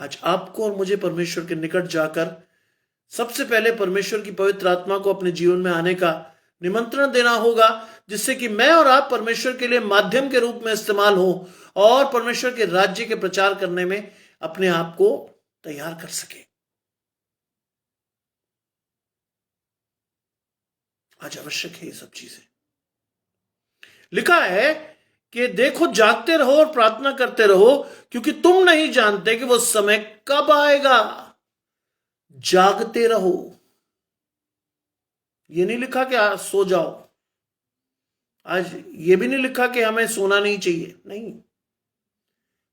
आज आपको और मुझे परमेश्वर के निकट जाकर सबसे पहले परमेश्वर की पवित्र आत्मा को अपने जीवन में आने का निमंत्रण देना होगा, जिससे कि मैं और आप परमेश्वर के लिए माध्यम के रूप में इस्तेमाल हो और परमेश्वर के राज्य के प्रचार करने में अपने आप को तैयार कर सके। आज आवश्यक है ये सब चीजें। लिखा है कि देखो, जागते रहो और प्रार्थना करते रहो, क्योंकि तुम नहीं जानते कि वो समय कब आएगा। जागते रहो। ये नहीं लिखा कि आज सो जाओ। आज ये भी नहीं लिखा कि हमें सोना नहीं चाहिए। नहीं,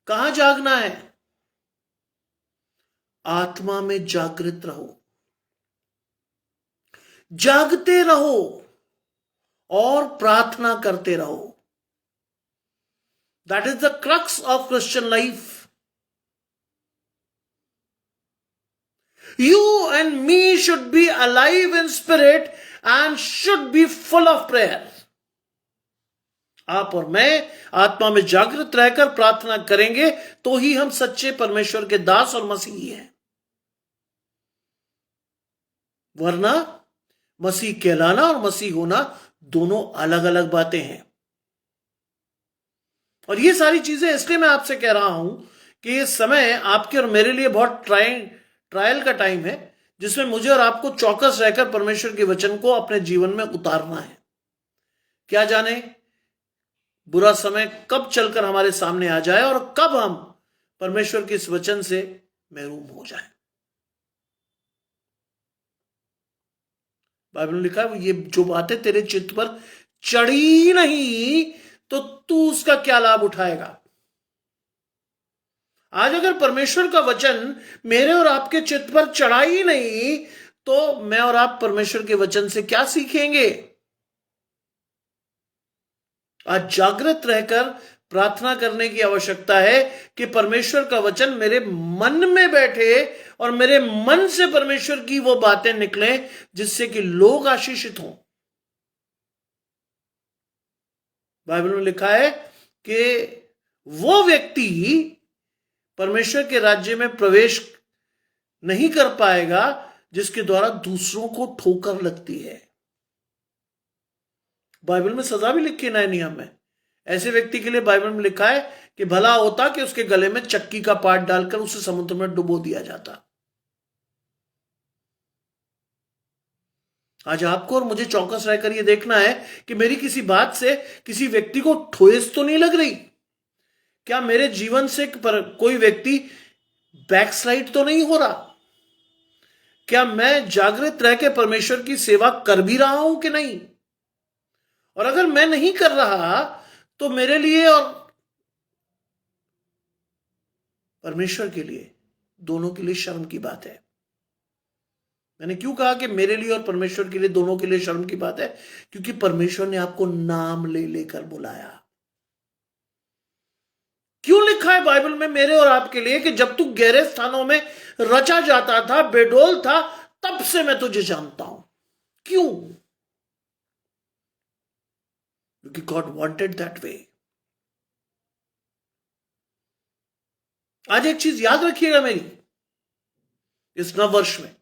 कहां जागना है? आत्मा में जागृत रहो, जागते रहो और प्रार्थना करते रहो। That is the crux of Christian life. You and me should be alive in spirit and should be full of prayer. आप और मैं आत्मा में जागृत रहकर प्रार्थना करेंगे तो ही हम सच्चे परमेश्वर के दास और मसीही हैं। वरना मसीह कहलाना और मसीह होना दोनों अलग अलग बातें हैं। और ये सारी चीजें इसलिए मैं आपसे कह रहा हूं कि ये समय आपके और मेरे लिए बहुत ट्रायल का टाइम है, जिसमें मुझे और आपको चौकस रहकर परमेश्वर के वचन को अपने जीवन में उतारना है। क्या जाने बुरा समय कब चलकर हमारे सामने आ जाए और कब हम परमेश्वर के इस वचन से महरूम हो जाए। बाइबल में लिखा है, ये जो बातें तेरे चित्त पर चढ़ी नहीं तो तू उसका क्या लाभ उठाएगा। आज अगर परमेश्वर का वचन मेरे और आपके चित्त पर चढ़ा ही नहीं तो मैं और आप परमेश्वर के वचन से क्या सीखेंगे। आज जागृत रहकर प्रार्थना करने की आवश्यकता है कि परमेश्वर का वचन मेरे मन में बैठे और मेरे मन से परमेश्वर की वो बातें निकलें जिससे कि लोग आशीषित हों। बाइबल में लिखा है कि वो व्यक्ति परमेश्वर के राज्य में प्रवेश नहीं कर पाएगा जिसके द्वारा दूसरों को ठोकर लगती है। बाइबल में सजा भी लिखी है नए नियम में। ऐसे व्यक्ति के लिए बाइबल में लिखा है कि भला होता कि उसके गले में चक्की का पाट डालकर उसे समुद्र में डुबो दिया जाता। आज आपको और मुझे चौकस रहकर यह देखना है कि मेरी किसी बात से किसी व्यक्ति को ठोस तो नहीं लग रही। क्या मेरे जीवन से कोई व्यक्ति बैकस्लाइड तो नहीं हो रहा। क्या मैं जागृत रह के परमेश्वर की सेवा कर भी रहा हूं कि नहीं। और अगर मैं नहीं कर रहा तो मेरे लिए और परमेश्वर के लिए दोनों के लिए शर्म की बात है। मैंने क्यों कहा कि मेरे लिए और परमेश्वर के लिए दोनों के लिए शर्म की बात है, क्योंकि परमेश्वर ने आपको नाम ले लेकर बुलाया। क्यों लिखा है बाइबल में मेरे और आपके लिए कि जब तू गहरे स्थानों में रचा जाता था, बेडोल था, तब से मैं तुझे जानता हूं। क्यों? क्योंकि गॉड वांटेड दैट वे। आज एक चीज याद रखिएगा मेरी, इस नव वर्ष में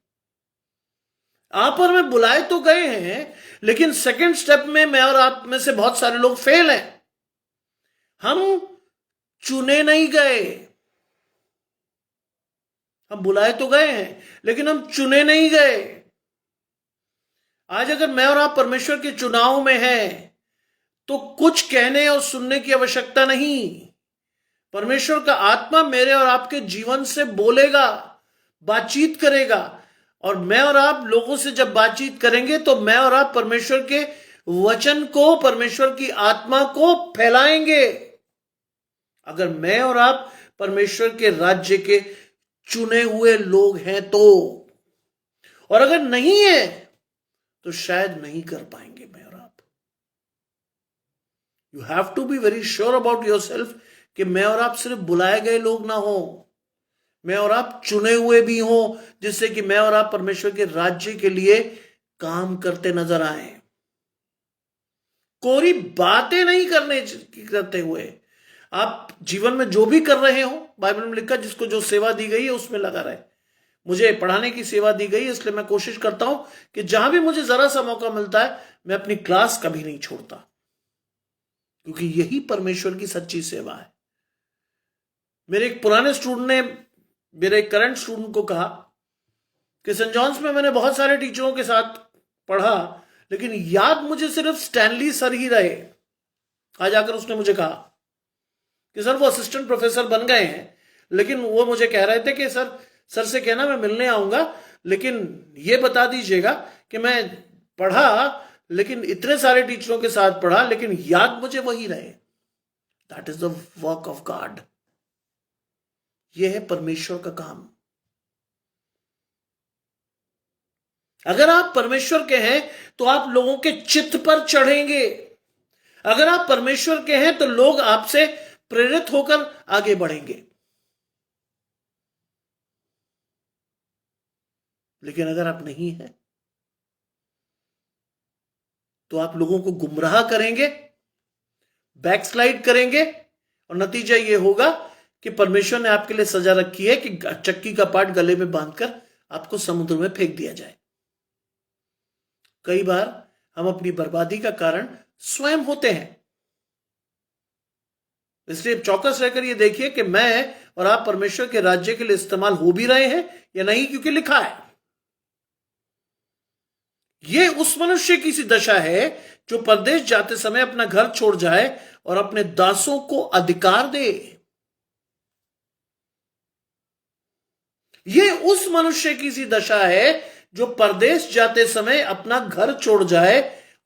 आप और मैं बुलाए तो गए हैं, लेकिन सेकंड स्टेप में मैं और आप में से बहुत सारे लोग फेल हैं। हम चुने नहीं गए। हम बुलाए तो गए हैं लेकिन हम चुने नहीं गए। आज अगर मैं और आप परमेश्वर के चुनाव में हैं तो कुछ कहने और सुनने की आवश्यकता नहीं। परमेश्वर का आत्मा मेरे और आपके जीवन से बोलेगा, बातचीत करेगा, और मैं और आप लोगों से जब बातचीत करेंगे तो मैं और आप परमेश्वर के वचन को, परमेश्वर की आत्मा को फैलाएंगे। अगर मैं और आप परमेश्वर के राज्य के चुने हुए लोग हैं तो, और अगर नहीं है तो शायद नहीं कर पाएंगे मैं और आप। You have to be very sure about yourself कि मैं और आप सिर्फ बुलाए गए लोग ना हो, मैं और आप चुने हुए भी हो, जिससे कि मैं और आप परमेश्वर के राज्य के लिए काम करते नजर आए। कोरी बातें नहीं करते हुए आप जीवन में जो भी कर रहे हो, बाइबल में लिखा जिसको जो सेवा दी गई है उसमें लगा रहे। मुझे पढ़ाने की सेवा दी गई है, इसलिए मैं कोशिश करता हूं कि जहां भी मुझे जरा सा मौका मिलता है मैं अपनी क्लास कभी नहीं छोड़ता, क्योंकि यही परमेश्वर की सच्ची सेवा है। मेरे एक पुराने स्टूडेंट ने मेरे एक करंट स्टूडेंट को कहा कि सेंट जॉन्स में मैंने बहुत सारे टीचरों के साथ पढ़ा, लेकिन याद मुझे सिर्फ स्टैनली सर ही रहे। आज आकर उसने मुझे कहा कि सर वो असिस्टेंट प्रोफेसर बन गए हैं, लेकिन वो मुझे कह रहे थे कि सर से कहना मैं मिलने आऊंगा, लेकिन ये बता दीजिएगा कि मैं पढ़ा, लेकिन इतने सारे टीचरों के साथ पढ़ा, लेकिन याद मुझे वही रहे। That is the work of God. यह है परमेश्वर का काम। अगर आप परमेश्वर के हैं तो आप लोगों के चित्त पर चढ़ेंगे। अगर आप परमेश्वर के हैं तो लोग आपसे प्रेरित होकर आगे बढ़ेंगे। लेकिन अगर आप नहीं हैं तो आप लोगों को गुमराह करेंगे, बैकस्लाइड करेंगे और नतीजा ये होगा कि परमेश्वर ने आपके लिए सजा रखी है कि चक्की का पाट गले में बांधकर आपको समुद्र में फेंक दिया जाए। कई बार हम अपनी बर्बादी का कारण स्वयं होते हैं। इसलिए चौकस रहकर ये देखिए कि मैं और आप परमेश्वर के राज्य के लिए इस्तेमाल हो भी रहे हैं या नहीं, क्योंकि लिखा है ये उस मनुष्य की सी दशा है जो परदेश जाते समय अपना घर छोड़ जाए और अपने दासों को अधिकार दे। ये उस मनुष्य की सी दशा है जो परदेश जाते समय अपना घर छोड़ जाए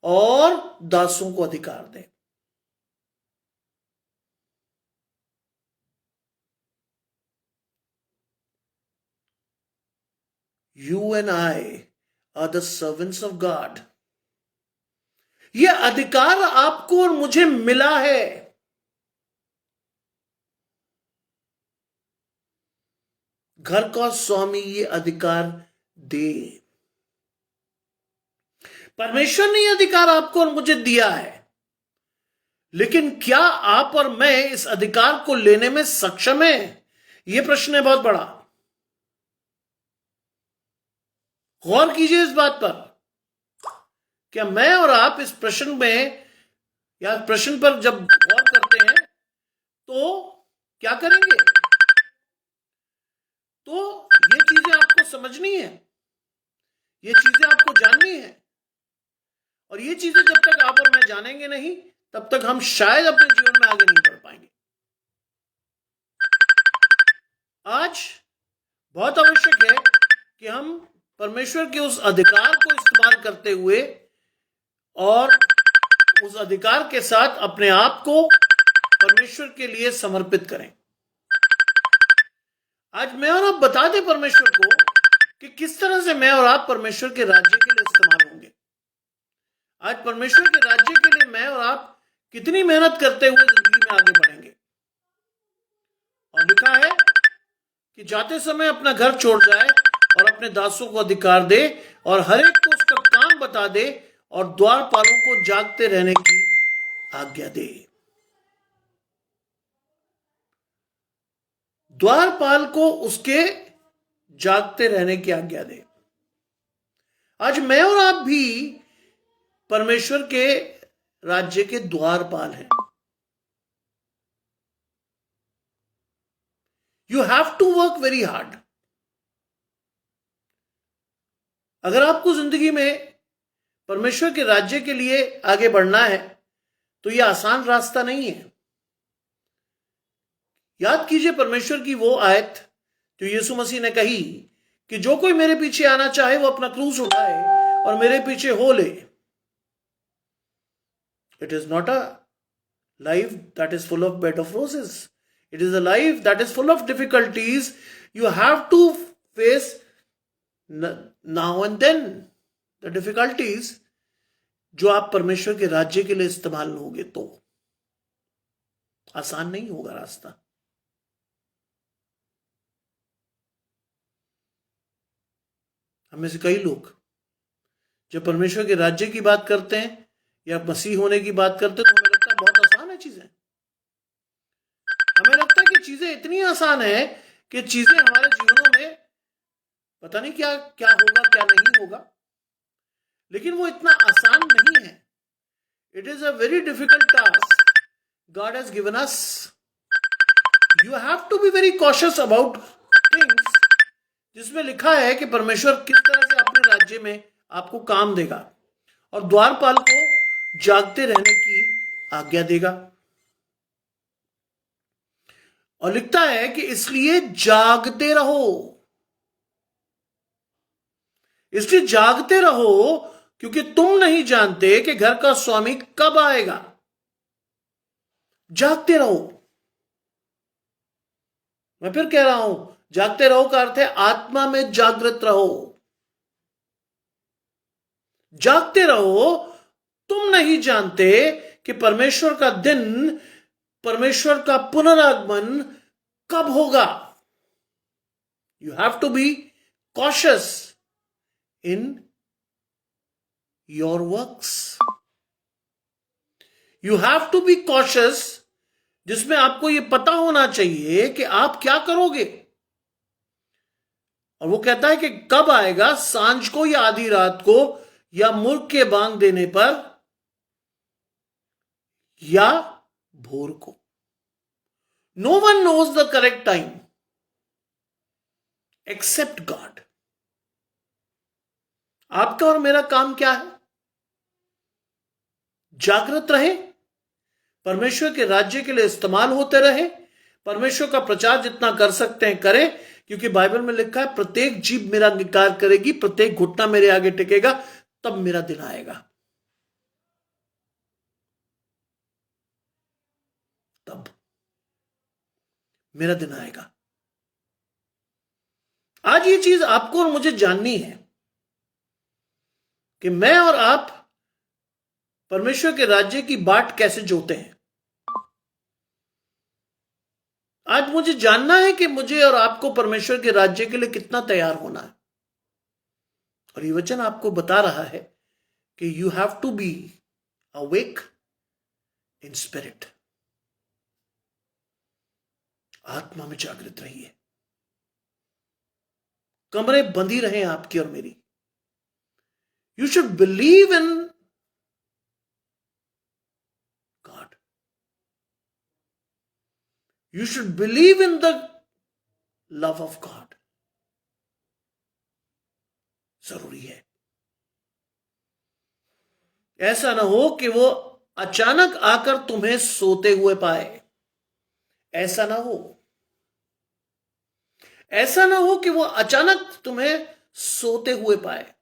और दासों को अधिकार दे। You and I are the servants of God. यह अधिकार आपको और मुझे मिला है। घर का स्वामी ये अधिकार दे। परमेश्वर ने यह अधिकार आपको और मुझे दिया है, लेकिन क्या आप और मैं इस अधिकार को लेने में सक्षम हैं? यह प्रश्न है बहुत बड़ा। गौर कीजिए इस बात पर। क्या मैं और आप इस प्रश्न में या प्रश्न पर जब गौर करते हैं तो क्या करेंगे? तो ये चीजें आपको समझनी है, ये चीजें आपको जाननी है, और ये चीजें जब तक आप और मैं जानेंगे नहीं तब तक हम शायद अपने जीवन में आगे नहीं बढ़ पाएंगे। आज बहुत आवश्यक है कि हम परमेश्वर के उस अधिकार को इस्तेमाल करते हुए और उस अधिकार के साथ अपने आप को परमेश्वर के लिए समर्पित करें। आज मैं और आप बता दें परमेश्वर को कि किस तरह से मैं और आप परमेश्वर के राज्य के लिए इस्तेमाल होंगे। आज परमेश्वर के राज्य के लिए मैं और आप कितनी मेहनत करते हुए जिंदगी में आगे बढ़ेंगे। और लिखा है कि जाते समय अपना घर छोड़ जाए और अपने दासों को अधिकार दे और हर एक को उसका काम बता दे और द्वारपालों को जागते रहने की आज्ञा दे। द्वारपाल को उसके जागते रहने की आज्ञा दे। आज मैं और आप भी परमेश्वर के राज्य के द्वारपाल हैं। You have to work very hard. अगर आपको जिंदगी में परमेश्वर के राज्य के लिए आगे बढ़ना है तो यह आसान रास्ता नहीं है। याद कीजिए परमेश्वर की वो आयत जो यीशु मसीह ने कही कि जो कोई मेरे पीछे आना चाहे वो अपना क्रूस उठाए और मेरे पीछे हो ले। It is not a life that is full of bed of roses. It is a life that is full of difficulties. You have to face now and then the difficulties जो आप परमेश्वर के राज्य के लिए इस्तेमाल होंगे। तो आसान नहीं होगा रास्ता। हमें से कई लोग जब परमेश्वर के राज्य की बात करते हैं या मसीह होने की बात करते हैं तो हमें लगता है बहुत आसान है चीजें। हमें लगता है कि चीजें इतनी आसान है कि चीजें हमारे जीवनों में पता नहीं क्या क्या होगा क्या नहीं होगा, लेकिन वो इतना आसान नहीं है। It is a very difficult task God has given us. You have to be very cautious about things जिसमें लिखा है कि परमेश्वर किस तरह से अपने राज्य में आपको काम देगा और द्वारपाल को जागते रहने की आज्ञा देगा। और लिखता है कि इसलिए जागते रहो। इसलिए जागते रहो क्योंकि तुम नहीं जानते कि घर का स्वामी कब आएगा। जागते रहो। मैं फिर कह रहा हूं, जागते रहो का अर्थ है आत्मा में जागृत रहो। जागते रहो। तुम नहीं जानते कि परमेश्वर का दिन, परमेश्वर का पुनरागमन कब होगा। You have to be cautious in your works. You have to be cautious, जिसमें आपको यह पता होना चाहिए कि आप क्या करोगे। और वो कहता है कि कब आएगा, सांझ को या आधी रात को या मुर्ग के बांग देने पर या भोर को। No one knows the correct time except God. आपका और मेरा काम क्या है? जागृत रहे, परमेश्वर के राज्य के लिए इस्तेमाल होते रहे, परमेश्वर का प्रचार जितना कर सकते हैं करें, क्योंकि बाइबल में लिखा है प्रत्येक जीभ मेरा अंगीकार करेगी, प्रत्येक घुटना मेरे आगे टिकेगा, तब मेरा दिन आएगा। तब मेरा दिन आएगा। आज ये चीज आपको और मुझे जाननी है कि मैं और आप परमेश्वर के राज्य की बाट कैसे जोते हैं। आज मुझे जानना है कि मुझे और आपको परमेश्वर के राज्य के लिए कितना तैयार होना है। और ये वचन आपको बता रहा है कि you have to be awake in spirit. आत्मा में जागृत रहिए, कमरे बंधी रहे आपकी और मेरी। You should believe in God, you should believe in the love of God. जरूरी है। ऐसा ना हो कि वो अचानक आकर तुम्हें सोते हुए पाए। ऐसा ना हो, ऐसा ना हो कि वो अचानक तुम्हें सोते हुए पाए।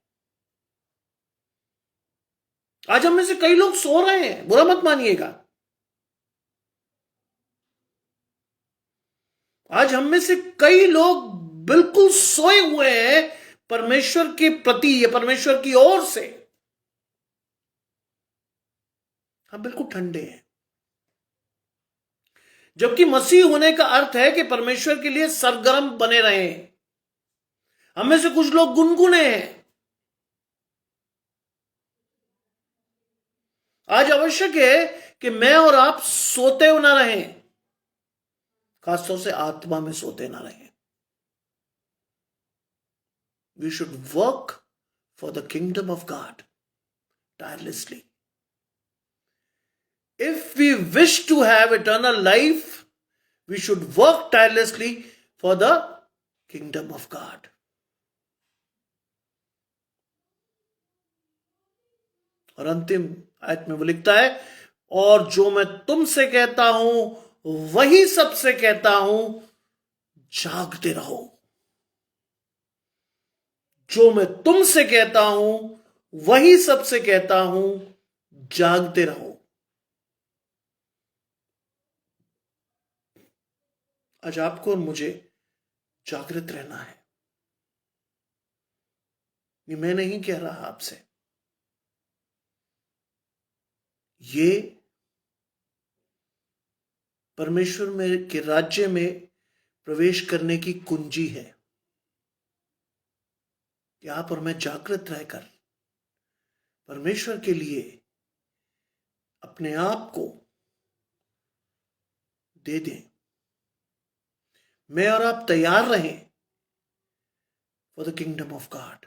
आज हम में से कई लोग सो रहे हैं, बुरा मत मानिएगा। आज हम में से कई लोग बिल्कुल सोए हुए हैं परमेश्वर के प्रति या परमेश्वर की ओर से। हम बिल्कुल ठंडे हैं, जबकि मसीह होने का अर्थ है कि परमेश्वर के लिए सरगर्म बने रहें। हम में से कुछ लोग गुनगुने हैं। आज आवश्यक है कि मैं और आप सोते ना रहें, खासतौर से आत्मा में सोते ना रहें। We should work for the kingdom of God tirelessly. If we wish to have eternal life, we should work tirelessly for the kingdom of God. और अंतिम आयत में वो लिखता है, और जो मैं तुमसे कहता हूं वही सबसे कहता हूं, जागते रहो। जो मैं तुमसे कहता हूं वही सबसे कहता हूं, जागते रहो। आज आपको और मुझे जागृत रहना है। ये मैं नहीं कह रहा आपसे, ये परमेश्वर में के राज्य में प्रवेश करने की कुंजी है कि आप और मैं जागृत रहकर परमेश्वर के लिए अपने आप को दे दें। मैं और आप तैयार रहें for the kingdom of God.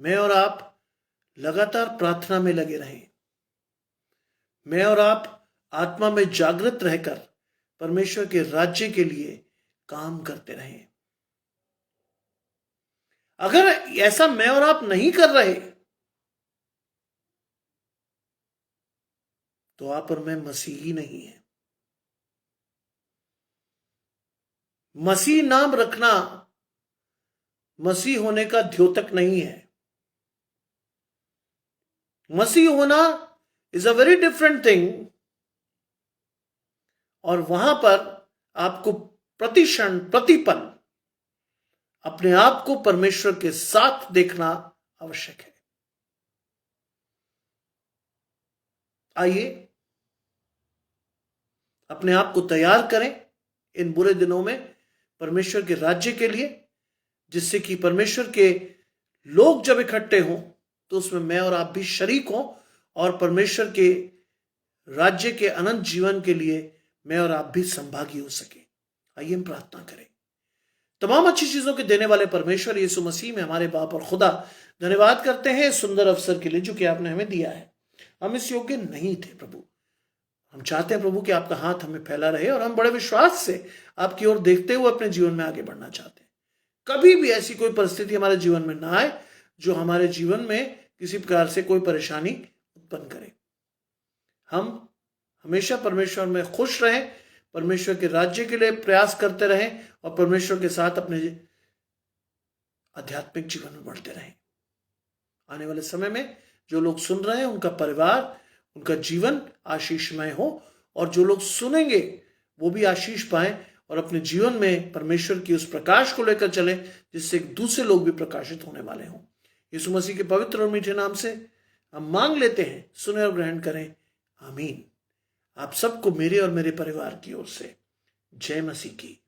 मैं और आप लगातार प्रार्थना में लगे रहें। मैं और आप आत्मा में जागृत रहकर परमेश्वर के राज्य के लिए काम करते रहें। अगर ऐसा मैं और आप नहीं कर रहे तो आप और मैं मसीही नहीं है। मसीह नाम रखना मसीह होने का द्योतक नहीं है। मसीह होना is a very different thing. और वहां पर आपको प्रतिक्षण प्रतिपल अपने आप को परमेश्वर के साथ देखना आवश्यक है। आइए अपने आप को तैयार करें इन बुरे दिनों में परमेश्वर के राज्य के लिए, जिससे कि परमेश्वर के लोग जब इकट्ठे हों तो उसमें मैं और आप भी शरीक हों और परमेश्वर के राज्य के अनंत जीवन के लिए मैं और आप भी संभागी हो सके। आइए हम प्रार्थना करें। तमाम अच्छी चीजों के देने वाले परमेश्वर यीशु मसीह में हमारे बाप और खुदा, धन्यवाद करते हैं इस सुंदर अवसर के लिए जो कि आपने हमें दिया है। हम इस योग्य नहीं थे प्रभु। हम चाहते हैं प्रभु कि आपका हाथ हमें फैला रहे और हम बड़े विश्वास से आपकी ओर देखते हुए अपने जीवन में आगे बढ़ना चाहते हैं। कभी भी ऐसी कोई परिस्थिति हमारे जीवन में ना आए जो हमारे जीवन में किसी प्रकार से कोई परेशानी उत्पन्न करे। हम हमेशा परमेश्वर में खुश रहें, परमेश्वर के राज्य के लिए प्रयास करते रहें और परमेश्वर के साथ अपने आध्यात्मिक जीवन में बढ़ते रहें। आने वाले समय में जो लोग सुन रहे हैं उनका परिवार, उनका जीवन आशीषमय हो और जो लोग सुनेंगे वो भी आशीष पाएं और अपने जीवन में परमेश्वर की उस प्रकाश को लेकर चलें जिससे दूसरे लोग भी प्रकाशित होने वाले हों। यीशु मसीह के पवित्र और मीठे नाम से हम मांग लेते हैं, सुने और ग्रहण करें। आमीन। आप सबको मेरे और मेरे परिवार की ओर से जय मसीह की।